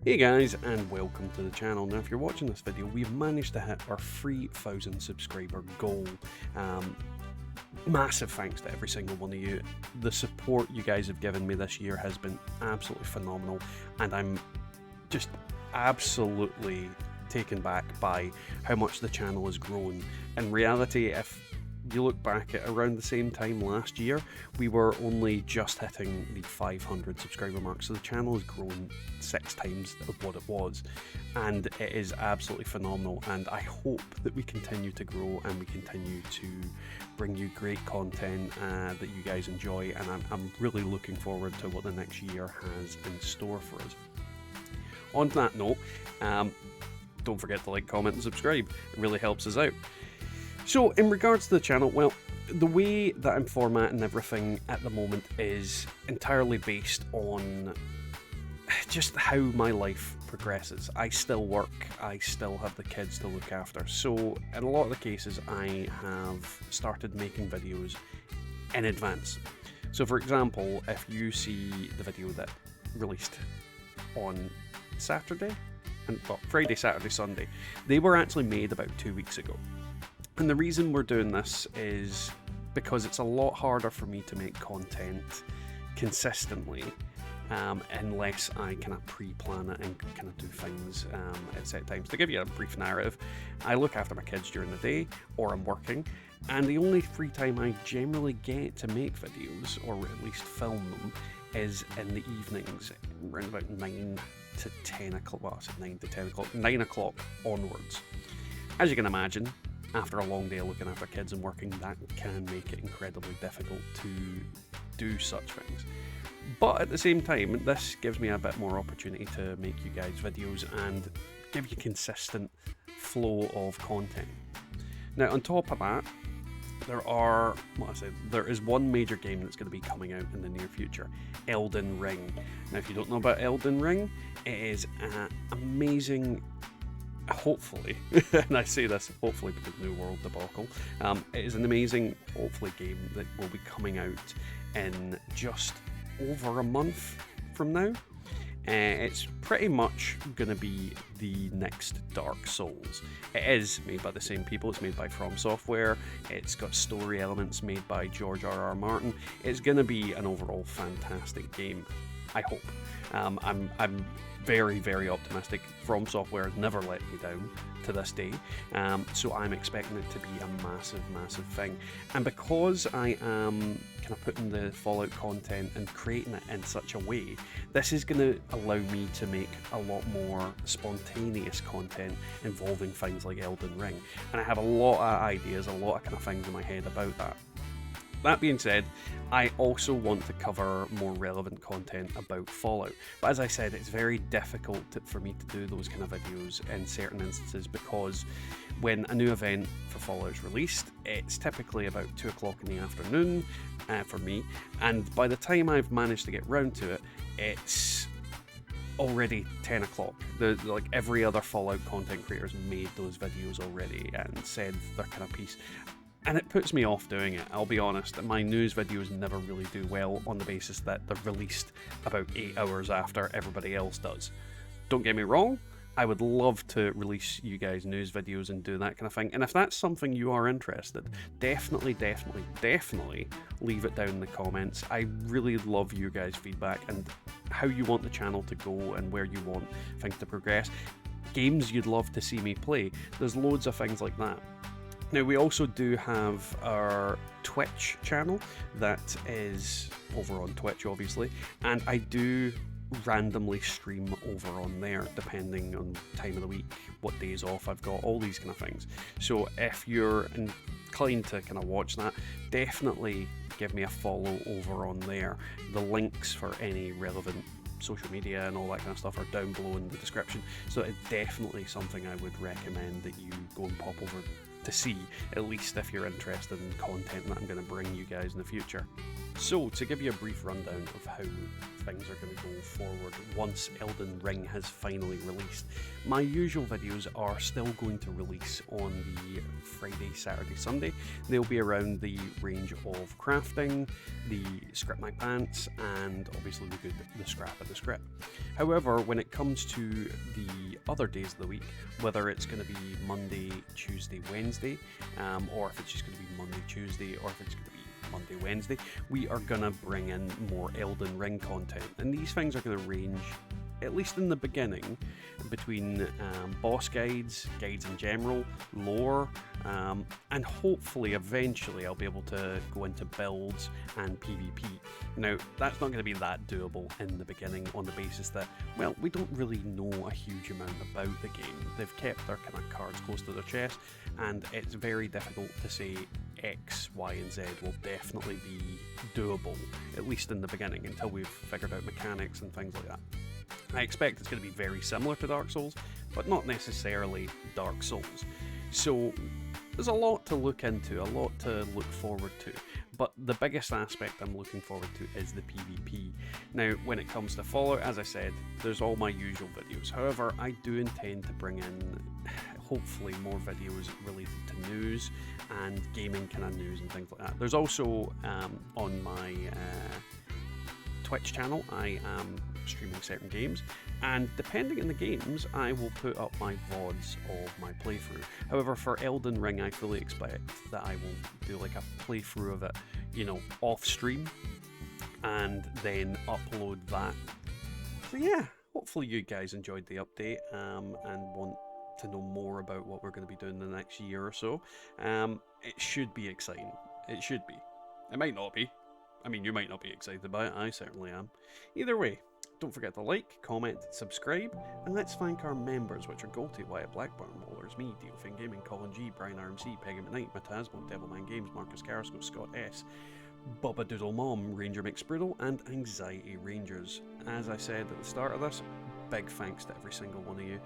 Hey guys, and welcome to the channel. Now if you're watching this video, we've managed to hit our 3,000 subscriber goal. Massive thanks to every single one of you. The support you guys have given me this year has been absolutely phenomenal, and I'm just absolutely taken back by how much the channel has grown. In reality, if you look back at around the same time last year, we were only just hitting the 500 subscriber mark, so the channel has grown 6 times of what it was, and it is absolutely phenomenal. And I hope that we continue to grow and we continue to bring you great content that you guys enjoy, and I'm really looking forward to what the next year has in store for us. On that note, don't forget to like, comment and subscribe. It really helps us out. So in regards to the channel, well, the way that I'm formatting everything at the moment is entirely based on just how my life progresses. I still work, I still have the kids to look after, so in a lot of the cases I have started making videos in advance. So for example, if you see the video that released on Saturday, and well, Friday, Saturday, Sunday, they were actually made about 2 weeks ago. And the reason we're doing this is because it's a lot harder for me to make content consistently unless I kind of pre-plan it and kind of do things at set times. To give you a brief narrative, I look after my kids during the day, or I'm working, and the only free time I generally get to make videos, or at least film them, is in the evenings, around about 9 to 10 o'clock, well I said 9 to 10 o'clock, 9 o'clock onwards. As you can imagine, after a long day looking after kids and working, that can make it incredibly difficult to do such things. But at the same time, this gives me a bit more opportunity to make you guys videos and give you consistent flow of content. Now on top of that, there is one major game that's going to be coming out in the near future, Elden Ring. Now if you don't know about Elden Ring, it is an amazing, hopefully, and I say this hopefully because New World debacle, it is an amazing, hopefully, game that will be coming out in just over a month from now. It's pretty much going to be the next Dark Souls. It is made by the same people, it's made by From Software, it's got story elements made by George R.R. Martin. It's going to be an overall fantastic game, I hope. I'm very, very optimistic. From Software has never let me down to this day, so I'm expecting it to be a massive, massive thing. And because I am kind of putting the Fallout content and creating it in such a way, this is going to allow me to make a lot more spontaneous content involving things like Elden Ring. And I have a lot of ideas, a lot of kind of things in my head about that. That being said, I also want to cover more relevant content about Fallout, but as I said, it's very difficult for me to do those kind of videos in certain instances, because when a new event for Fallout is released, it's typically about 2 o'clock in the afternoon for me, and by the time I've managed to get round to it, it's already 10 o'clock. Like every other Fallout content creator's made those videos already and said their kind of piece. And it puts me off doing it, I'll be honest. My news videos never really do well on the basis that they're released about 8 hours after everybody else does. Don't get me wrong, I would love to release you guys news videos and do that kind of thing. And if that's something you are interested, definitely leave it down in the comments. I really love you guys' feedback and how you want the channel to go and where you want things to progress. Games you'd love to see me play, there's loads of things like that. Now we also do have our Twitch channel that is over on Twitch obviously, and I do randomly stream over on there depending on time of the week, what days off I've got, all these kind of things. So if you're inclined to kind of watch that, definitely give me a follow over on there. The links for any relevant social media and all that kind of stuff are down below in the description, so it's definitely something I would recommend that you go and pop over to see, at least if you're interested in content that I'm going to bring you guys in the future. So, to give you a brief rundown of how things are going to go forward once Elden Ring has finally released, my usual videos are still going to release on the Friday, Saturday, Sunday. They'll be around the range of crafting, the script my pants, and obviously the scrap of the script. However, when it comes to the other days of the week, whether it's going to be Monday, Tuesday, Wednesday, or if it's just going to be Monday, Tuesday, or if it's going to be Monday, Wednesday, we are going to bring in more Elden Ring content. And these things are going to range, at least in the beginning, between boss guides, guides in general, lore, and hopefully eventually I'll be able to go into builds and PvP. Now, that's not going to be that doable in the beginning on the basis that, well, we don't really know a huge amount about the game. They've kept their kind of cards close to their chest, and it's very difficult to say X, Y, and Z will definitely be doable, at least in the beginning, until we've figured out mechanics and things like that. I expect it's going to be very similar to Dark Souls, but not necessarily Dark Souls. So there's a lot to look into, a lot to look forward to, but the biggest aspect I'm looking forward to is the PvP. Now, when it comes to Fallout, as I said, there's all my usual videos. However, I do intend to bring in hopefully more videos related to news and gaming kind of news and things like that. There's also on my Twitch channel, I am streaming certain games, and depending on the games, I will put up my VODs of my playthrough. However, for Elden Ring, I fully expect that I will do like a playthrough of it, you know, off stream, and then upload that. So yeah, hopefully you guys enjoyed the update and want to know more about what we're going to be doing the next year or so. It should be exciting. It should be. It might not be. I mean, you might not be excited about it. I certainly am. Either way, don't forget to like, comment, subscribe, and let's thank our members, which are Goldie, Wyatt Blackburn, Wallers, me, Dealfin Gaming, Colin G, Brian RMC, Peggy McKnight, Matasmo, Devilman Games, Marcus Carrasco, Scott S, Bubba Doodle Mom, Ranger McSprudle, and Anxiety Rangers. As I said at the start of this, big thanks to every single one of you.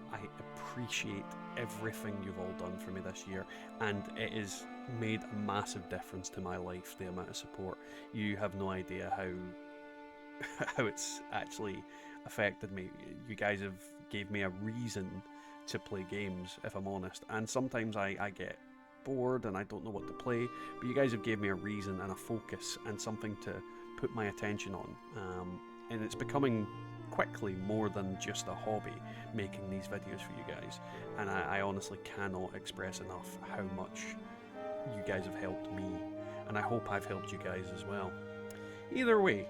I appreciate everything you've all done for me this year, and it has made a massive difference to my life, the amount of support. You have no idea how it's actually affected me. You guys have gave me a reason to play games, if I'm honest, and sometimes I get bored and I don't know what to play, but you guys have gave me a reason and a focus and something to put my attention on, and it's becoming quickly more than just a hobby, making these videos for you guys, and I honestly cannot express enough how much you guys have helped me, and I hope I've helped you guys as well. Either way,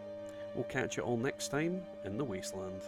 we'll catch you all next time in the Wasteland.